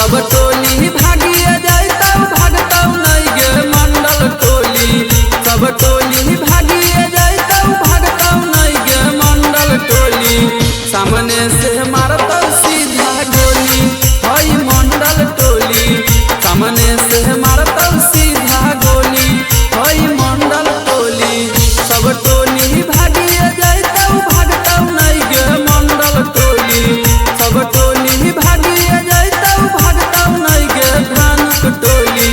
सब टोली भागिए जाता भागता नहीं गे मंडल टोली। सब टोली भागिए जाता भागता नहीं गे मंडल टोली। सामने से मारता सीधा गोली हई मंडल टोली। सामने से मारता सीधा गोली हई मंडल टोली। सब टोली भागिए जाता भागता नहीं गे मंडल टोली। सब टोली भागिए जाता भागता नहीं गे धानुक टोली।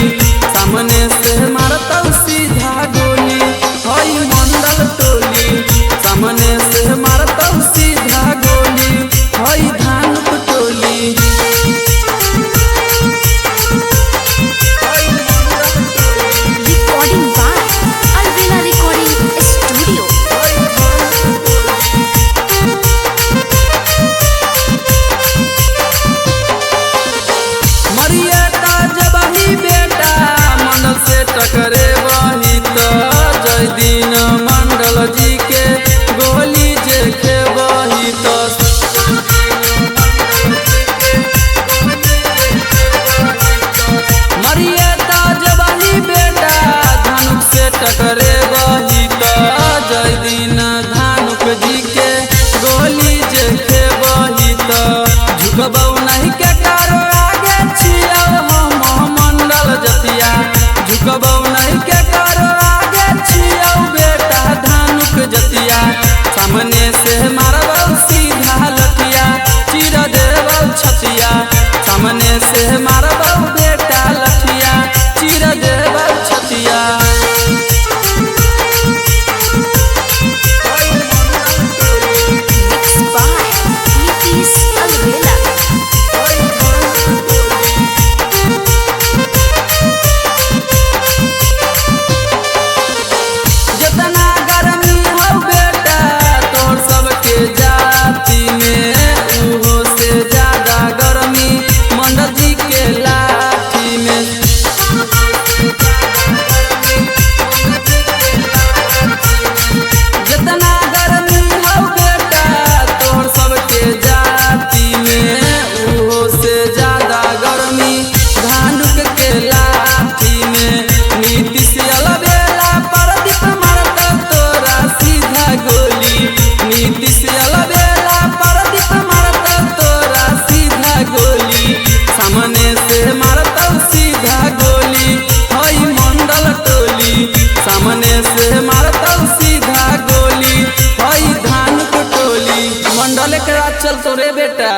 सामने से मारता सीधा गोली हई मंडल टोली। सामने से मारता सीधा गोली हई धानुक टोली। Recording by Alvela Recording Studio. मरिया का जबही बेटा मंडल से टकरे वही तो जय दिन मंडल जी के गोली जे खे वही तो। मरिया का जबही बेटा धानुक से टकरे वही तो जय दिन धानुक जी के गोली जे खे वही तो। झुकबौ नहीं के कारो आगे छिया हम मंडल जतिया। झुकबौ नहीं के कारो आगे छिया बेटा धानुक जतिया। सामने से मारबौ सीधा लठिया चीर देबौ छतिया। सामने से मारबौ बेटा लठिया चीर देबौ छतिया। Mixed by Nitish Alvela. जितना गर्मी हो बेटा तोर सबके जाति में उहो से ज्यादा गर्मी मंडल जी के लाठी में। जितना गर्मी हो बेटा तोर सबके जाति में उहो से ज्यादा गर्मी धानुक के लाठी में। नीतीश अलबेला प्रदीप मारता तोरा सीधा गोली। नीतीश अलबेला प्रदीप मारता तोरा सीधा गोली। सामने से मारता सीधा गोली हई मंडल टोली। सामने से मारता सीधा गोली हई धानुक टोली। मंडल के राज चल तो रे बेटा।